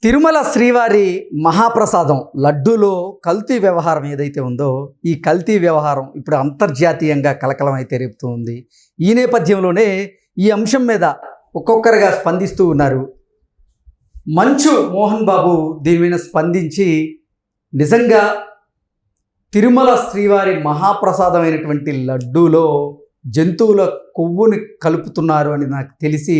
తిరుమల శ్రీవారి మహాప్రసాదం లడ్డూలో కల్తీ వ్యవహారం ఏదైతే ఉందో ఈ కల్తీ వ్యవహారం ఇప్పుడు అంతర్జాతీయంగా కలకలం అయితే రేపుతూ ఉంది. ఈ నేపథ్యంలోనే ఈ అంశం మీద ఒక్కొక్కరుగా స్పందిస్తూ ఉన్నారు. మంచు మోహన్ బాబు దీని మీద స్పందించి నిజంగా తిరుమల శ్రీవారి మహాప్రసాదమైనటువంటి లడ్డూలో జంతువుల కొవ్వుని కలుపుతున్నారు అని నాకు తెలిసి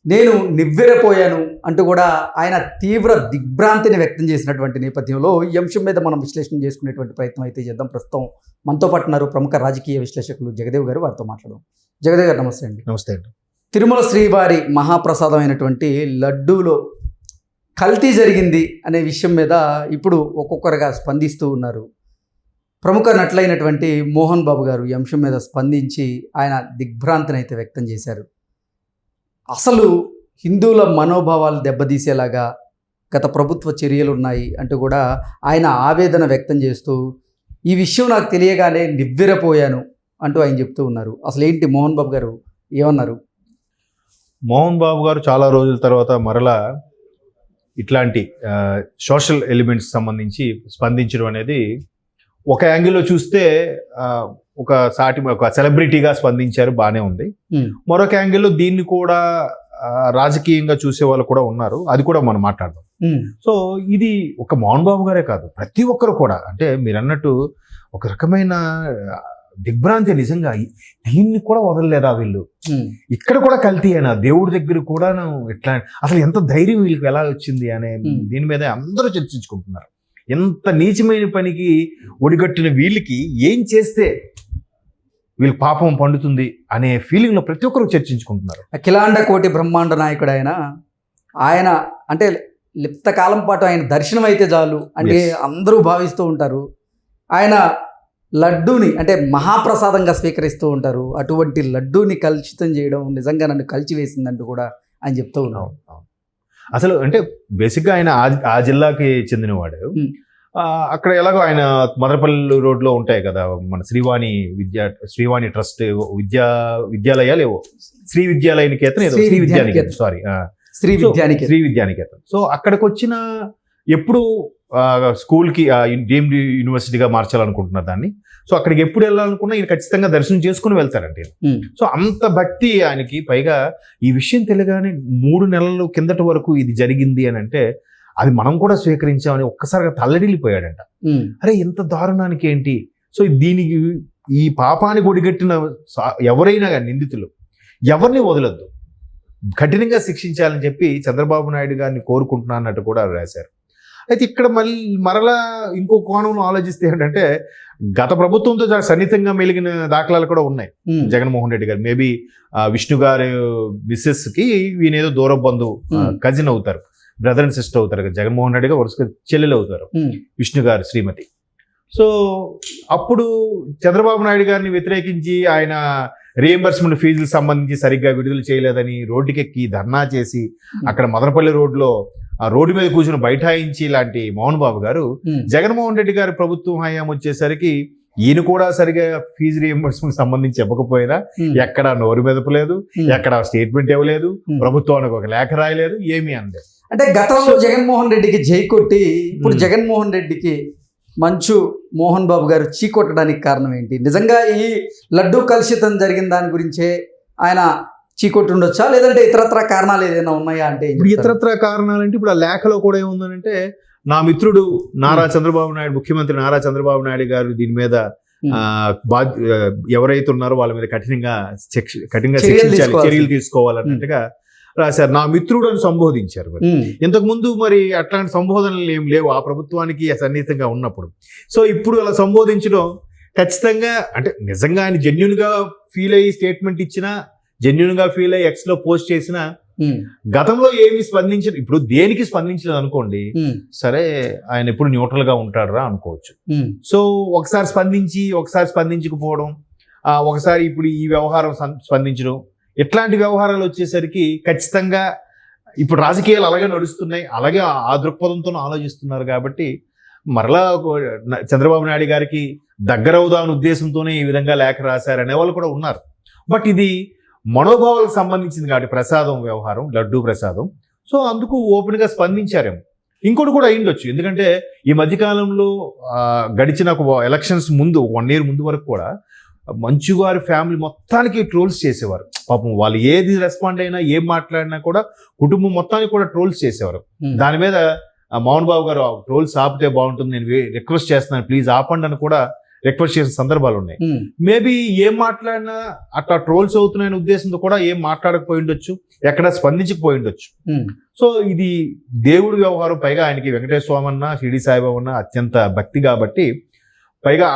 నేను నివ్వెరపోయాను అంటూ కూడా ఆయన తీవ్ర దిగ్భ్రాంతిని వ్యక్తం చేసినటువంటి నేపథ్యంలో ఈ అంశం మీద మనం విశ్లేషణ చేసుకునేటువంటి ప్రయత్నం అయితే చేద్దాం. ప్రస్తుతం మనతో పాటు ఉన్నారు ప్రముఖ రాజకీయ విశ్లేషకులు జగదేవ్ గారు. వారితో మాట్లాడదాం. జగదేవ్ గారు నమస్తే అండి. నమస్తే అండి. తిరుమల శ్రీవారి మహాప్రసాదమైనటువంటి లడ్డూలో కల్తీ జరిగింది అనే విషయం మీద ఇప్పుడు ఒక్కొక్కరుగా స్పందిస్తూ ఉన్నారు. ప్రముఖ నటులైనటువంటి మోహన్ బాబు గారు ఈ అంశం మీద స్పందించి ఆయన దిగ్భ్రాంతిని అయితే వ్యక్తం చేశారు. అసలు హిందువుల మనోభావాలు దెబ్బతీసేలాగా గత ప్రభుత్వ చర్యలు ఉన్నాయి అంటూ కూడా ఆయన ఆవేదన వ్యక్తం చేస్తూ ఈ విషయం నాకు తెలియగానే నివ్వెరపోయాను అంటూ ఆయన చెప్తూ ఉన్నారు. అసలు ఏంటి మోహన్ బాబు గారు ఏమన్నారు? మోహన్ బాబు గారు చాలా రోజుల తర్వాత మరలా ఇట్లాంటి సోషల్ ఎలిమెంట్స్ సంబంధించి స్పందించడం అనేది ఒక యాంగిల్లో చూస్తే ఒక సెలబ్రిటీగా స్పందించారు, బాగానే ఉంది. మరొక యాంగిల్లో దీన్ని కూడా రాజకీయంగా చూసే వాళ్ళు కూడా ఉన్నారు, అది కూడా మనం మాట్లాడదాం. సో ఇది ఒక మోహన్ బాబు గారే కాదు, ప్రతి ఒక్కరు కూడా, అంటే మీరు అన్నట్టు ఒక రకమైన దిగ్భ్రాంతి. నిజంగా దీన్ని కూడా వదలలేదా వీళ్ళు? ఇక్కడ కూడా కల్తీ అయినా దేవుడి దగ్గర కూడా ఎట్లా, అసలు ఎంత ధైర్యం వీళ్ళకి ఎలా వచ్చింది అనే దీని మీద అందరూ చర్చించుకుంటున్నారు. ఎంత నీచమైన పనికి ఒడిగట్టిన వీళ్ళకి ఏం చేస్తే వీళ్ళకి పాపం పండుతుంది అనే ఫీలింగ్లో ప్రతి ఒక్కరు చర్చించుకుంటున్నారు. అఖిలాండ కోటి బ్రహ్మాండ నాయకుడు ఆయన అంటే లిప్త కాలం పాటు ఆయన దర్శనం అయితే చాలు అంటే అందరూ భావిస్తూ ఉంటారు. ఆయన లడ్డూని అంటే మహాప్రసాదంగా స్వీకరిస్తూ ఉంటారు. అటువంటి లడ్డూని కలుషితం చేయడం నిజంగా నన్ను కలిచివేసిందంటూ కూడా ఆయన చెప్తూ ఉన్నాం. అసలు అంటే బేసిక్గా ఆయన ఆ జిల్లాకి చెందినవాడు. అక్కడ ఎలాగో ఆయన మదనపల్లి రోడ్లో ఉంటాయి కదా మన శ్రీవాణి ట్రస్ట్ విద్యాలయాలు ఏవో, శ్రీ విద్యాలయనికేతన్ ఏదో శ్రీ విద్యానికేతన్. సో అక్కడికి వచ్చిన ఎప్పుడు స్కూల్కి డీమ్డ్ యూనివర్సిటీగా మార్చాలనుకుంటున్నారు దాన్ని. సో అక్కడికి ఎప్పుడు వెళ్ళాలనుకున్నా ఈయన ఖచ్చితంగా దర్శనం చేసుకుని వెళ్తారంటే. సో అంత భక్తి ఆయనకి. పైగా ఈ విషయం తెలియగానే 3 నెలల కిందటి వరకు ఇది జరిగింది అని అంటే అది మనం కూడా స్వీకరించామని ఒక్కసారిగా తల్లడిల్లిపోయాడంట. అరే ఇంత దారుణానికి ఏంటి? సో దీనికి ఈ పాపానికి ఒడిగట్టిన ఎవరైనా కానీ నిందితులు ఎవరిని వదలొద్దు, కఠినంగా శిక్షించాలని చెప్పి చంద్రబాబు నాయుడు గారిని కోరుకుంటున్నా అన్నట్టు కూడా రాశారు. అయితే ఇక్కడ మరలా ఇంకో కోణంలో ఆలోచిస్తే ఏంటంటే గత ప్రభుత్వంతో చాలా సన్నిహితంగా మెలిగిన దాఖలాలు కూడా ఉన్నాయి. జగన్మోహన్ రెడ్డి గారు మేబీ విష్ణు గారు మిస్సెస్ కి ఈయనేదో దూర బంధువు, కజిన్ అవుతారు, బ్రదర్ అండ్ సిస్టర్ అవుతారు కదా. జగన్మోహన్ రెడ్డి గారు వరుసగా చెల్లెలు అవుతారు విష్ణు గారు శ్రీమతి. సో అప్పుడు చంద్రబాబు నాయుడు గారిని వ్యతిరేకించి ఆయన రీఎంబర్స్మెంట్ ఫీజులకు సంబంధించి సరిగ్గా విడుదల చేయలేదని రోడ్డుకెక్కి ధర్నా చేసి అక్కడ మదనపల్లి రోడ్లో ఆ రోడ్డు మీద కూర్చుని బైఠాయించి ఇలాంటి మోహన్ బాబు గారు జగన్మోహన్ రెడ్డి గారి ప్రభుత్వం హయాం వచ్చేసరికి ఈయన కూడా సరిగా ఫీజు రీఎంబర్స్మెంట్ సంబంధించి చెప్పకపోయినా ఎక్కడ నోరు మెదపలేదు, ఎక్కడ స్టేట్మెంట్ ఇవ్వలేదు, ప్రభుత్వానికి ఒక లేఖ రాయలేదు, ఏమీ అనలేదు. అంటే గతంలో జగన్మోహన్ రెడ్డికి జై కొట్టి ఇప్పుడు జగన్మోహన్ రెడ్డికి మంచు మోహన్ బాబు గారు చీకొట్టడానికి కారణం ఏంటి? నిజంగా ఈ లడ్డూ కలుషితం జరిగిన దాని గురించే ఆయన చీకొట్టు ఉండొచ్చా, లేదంటే ఇతరత్ర కారణాలు ఏదైనా ఉన్నాయా? అంటే ఇతరత్ర కారణాలంటే ఇప్పుడు ఆ లేఖలో కూడా ఏముందనంటే నా మిత్రుడు ముఖ్యమంత్రి నారా చంద్రబాబు నాయుడు గారు దీని మీద ఎవరైతే ఉన్నారో వాళ్ళ మీద కఠినంగా చర్యలు తీసుకోవాలన్నట్టుగా రాశారు. నా మిత్రుడు అని సంబోధించారు. ఇంతకు ముందు మరి అట్లాంటి సంబోధనలు ఏం లేవు ఆ ప్రభుత్వానికి సన్నిహితంగా ఉన్నప్పుడు. సో ఇప్పుడు అలా సంబోధించడం ఖచ్చితంగా అంటే నిజంగా ఆయన జెన్యున్ గా ఫీల్ అయ్యి స్టేట్మెంట్ ఇచ్చినా, జెన్యున్ గా ఫీల్ అయ్యి ఎక్స్ లో పోస్ట్ చేసిన గతంలో ఏమి స్పందించదు, ఇప్పుడు దేనికి స్పందించలేదు అనుకోండి, సరే ఆయన ఎప్పుడు న్యూట్రల్ గా ఉంటాడరా అనుకోవచ్చు. సో ఒకసారి స్పందించి ఒకసారి స్పందించకపోవడం, ఒకసారి ఇప్పుడు ఈ వ్యవహారం స్పందించడం, ఇట్లాంటి వ్యవహారాలు వచ్చేసరికి ఖచ్చితంగా ఇప్పుడు రాజకీయాలు అలాగే నడుస్తున్నాయి, అలాగే ఆ దృక్పథంతో ఆలోచిస్తున్నారు. కాబట్టి మరలా చంద్రబాబు నాయుడు గారికి దగ్గరవుదాని ఉద్దేశంతోనే ఈ విధంగా లేఖ రాశారనే వాళ్ళు కూడా ఉన్నారు. బట్ ఇది మనోభావాలకు సంబంధించింది కాబట్టి ప్రసాదం వ్యవహారం, లడ్డూ ప్రసాదం. సో అందుకు ఓపెన్గా స్పందించారేమో. ఇంకోటి కూడా అయిండొచ్చు, ఎందుకంటే ఈ మధ్యకాలంలో గడిచిన ఒక ఎలక్షన్స్ ముందు 1 year ముందు వరకు కూడా మంచు గారి ఫ్యామిలీ మొత్తానికి ట్రోల్స్ చేసేవారు. పాపం వాళ్ళు ఏది రెస్పాండ్ అయినా ఏం మాట్లాడినా కూడా కుటుంబం మొత్తానికి కూడా ట్రోల్స్ చేసేవారు. దాని మీద మోహన్ బాబు గారు ట్రోల్స్ ఆపితే బాగుంటుంది, నేను రిక్వెస్ట్ చేస్తున్నాను ప్లీజ్ ఆపండి అని కూడా రిక్వెస్ట్ చేసిన సందర్భాలు ఉన్నాయి. మేబీ ఏం మాట్లాడినా అట్లా ట్రోల్స్ అవుతున్నాయనే ఉద్దేశంతో కూడా ఏం మాట్లాడకపోయి ఉండొచ్చు, ఎక్కడ స్పందించకపోయి ఉండొచ్చు. సో ఇది దేవుడి వ్యవహారం, పైగా ఆయనకి వెంకటేశ్వర స్వామి అన్న షిరిడి సాయిబాబా అన్న అత్యంత భక్తి కాబట్టి, పైగా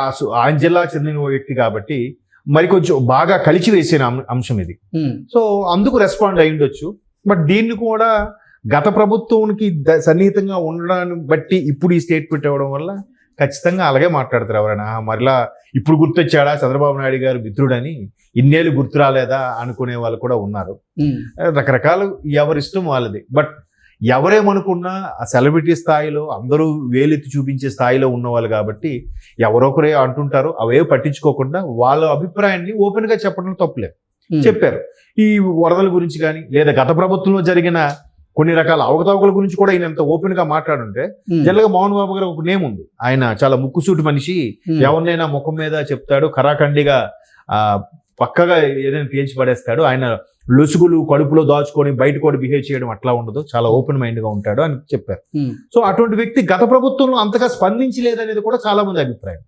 ఆయన జిల్లాకు చెందిన వ్యక్తి కాబట్టి మరి కొంచెం బాగా కలిసి వేసిన అంశం ఇది. సో అందుకు రెస్పాండ్ అయి ఉండొచ్చు. బట్ దీన్ని కూడా గత ప్రభుత్వానికి సన్నిహితంగా ఉండడాన్ని బట్టి ఇప్పుడు ఈ స్టేట్మెంట్ ఇవ్వడం వల్ల ఖచ్చితంగా అలాగే మాట్లాడతారు ఎవరైనా. మరలా ఇప్పుడు గుర్తొచ్చాడా చంద్రబాబు నాయుడు గారు మిత్రుడని, ఇన్నేళ్ళు గుర్తు రాలేదా అనుకునే వాళ్ళు కూడా ఉన్నారు. రకరకాల ఎవరిష్టం వాళ్ళది. బట్ ఎవరేమనుకున్నా ఆ సెలబ్రిటీ స్థాయిలో అందరూ వేలెత్తి చూపించే స్థాయిలో ఉన్నవాళ్ళు కాబట్టి ఎవరొకరే అంటుంటారు, అవే పట్టించుకోకుండా వాళ్ళ అభిప్రాయాన్ని ఓపెన్గా చెప్పడం తప్పులేదు. చెప్పారు. ఈ వరదల గురించి కానీ లేదా గత ప్రభుత్వంలో జరిగిన కొన్ని రకాల అవకతవకల గురించి కూడా ఈయన ఎంత ఓపెన్ గా మాట్లాడుంటే, జనరల్గా మోహన్ బాబు గారు ఒక నేమ్ ఉంది, ఆయన చాలా ముక్కుసూటి మనిషి, ఎవరినైనా ముఖం మీద చెప్తాడు, కరాఖండిగా పక్కగా ఏదైనా తేల్చి పడేస్తాడు, ఆయన లొసుగులు కడుపులో దాచుకొని బయట కూడా బిహేవ్ చేయడం అట్లా ఉండదు, చాలా ఓపెన్ మైండ్ గా ఉంటాడు అని చెప్పారు. సో అటువంటి వ్యక్తి గత ప్రభుత్వంలో అంతగా స్పందించలేదనేది కూడా చాలా మంది అభిప్రాయం.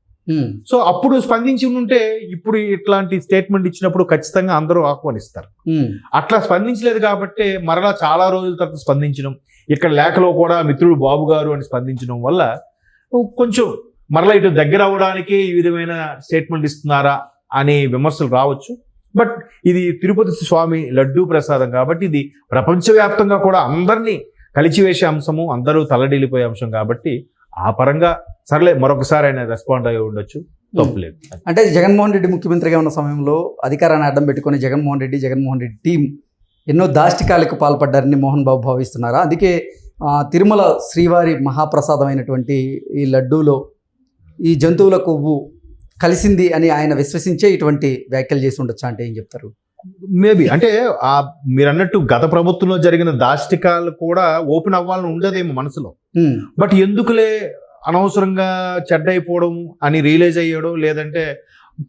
సో అప్పుడు స్పందించి ఉంటే ఇప్పుడు ఇట్లాంటి స్టేట్మెంట్ ఇచ్చినప్పుడు ఖచ్చితంగా అందరూ ఆహ్వానిస్తారు. అట్లా స్పందించలేదు కాబట్టి మరలా చాలా రోజుల తర్వాత స్పందించడం, ఇక్కడ లేఖలో కూడా మిత్రుడు బాబు గారు అని స్పందించడం వల్ల కొంచెం మరలా ఇటు దగ్గర అవ్వడానికి ఈ విధమైన స్టేట్మెంట్ ఇస్తున్నారా అనే విమర్శలు రావచ్చు. బట్ ఇది తిరుపతి స్వామి లడ్డూ ప్రసాదం కాబట్టి ఇది ప్రపంచవ్యాప్తంగా కూడా అందరినీ కలిచివేసే అంశము, అందరూ తలడిల్లిపోయే అంశం కాబట్టి ఆ పరంగా సర్లే మరొకసారి ఆయన రెస్పాండ్ అయ్యి ఉండొచ్చు, తప్పులేదు. అంటే జగన్మోహన్ రెడ్డి ముఖ్యమంత్రిగా ఉన్న సమయంలో అధికారాన్ని అడ్డం పెట్టుకుని జగన్మోహన్ రెడ్డి టీం ఎన్నో దాష్టికాలకు పాల్పడ్డారని మోహన్ బాబు భావిస్తున్నారా? అందుకే తిరుమల శ్రీవారి మహాప్రసాదమైనటువంటి ఈ లడ్డూలో ఈ జంతువుల కొవ్వు కలిసింది అని ఆయన విశ్వసించే ఇటువంటి వ్యాఖ్యలు చేసి ఉండొచ్చా అంటే ఏం చెప్తారు? మేబీ అంటే మీరు అన్నట్టు గత ప్రభుత్వంలో జరిగిన దాష్టికాలు కూడా ఓపెన్ అవ్వాలని ఉండదేమో మనసులో. బట్ ఎందుకులే అనవసరంగా చెడ్డైపోవడం అని రియలైజ్ అయ్యాడో, లేదంటే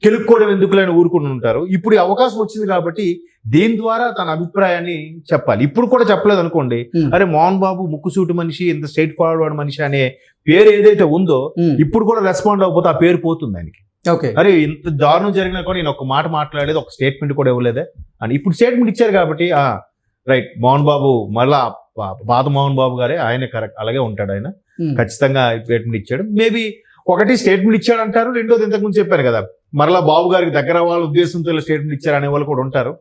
కెలుక్కోవడం ఎందుకులే అని ఊరుకుని ఉంటారు. ఇప్పుడు అవకాశం వచ్చింది కాబట్టి దీని ద్వారా తన అభిప్రాయాన్ని చెప్పాలి. ఇప్పుడు కూడా చెప్పలేదు అనుకోండి, అరే మోహన్ బాబు ముక్కుసూటి మనిషి, ఇంత స్ట్రైట్ ఫార్వర్డ్ మనిషి అనే పేరు ఏదైతే ఉందో ఇప్పుడు కూడా రెస్పాండ్ అవ్వకపోతే ఆ పేరు పోతుంది ఆయనకి. అరే ఇంత దారుణం జరిగినా కూడా నేను ఒక మాట మాట్లాడలేదు, ఒక స్టేట్మెంట్ కూడా ఇవ్వలేదే అని. ఇప్పుడు స్టేట్మెంట్ ఇచ్చారు కాబట్టి రైట్, మోహన్ బాబు మళ్ళా పాత మోహన్ బాబు గారే, ఆయన కరెక్ట్ అలాగే ఉంటాడు, ఆయన ఖచ్చితంగా స్టేట్మెంట్ ఇచ్చాడు. మేబీ ఒకటి స్టేట్మెంట్ ఇచ్చాడు అంటారు, రెండోది ఇంతకుముందు చెప్పారు కదా మరలా బాబు గారికి దగ్గర వాళ్ళ ఉద్దేశంతో స్టేట్మెంట్ ఇచ్చారు అనే వాళ్ళు కూడా ఉంటారు.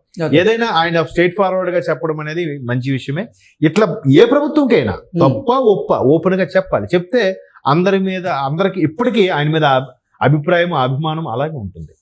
ఏదైనా ఆయన స్ట్రైట్ ఫార్వర్డ్ గా చెప్పడం అనేది మంచి విషయమే. ఇట్లా ఏ ప్రభుత్వంకైనా తప్ప ఒప్ప ఓపెన్ గా చెప్పాలి. చెప్తే అందరికి ఇప్పటికీ ఆయన మీద అభిప్రాయం, అభిమానం అలాగే ఉంటుంది.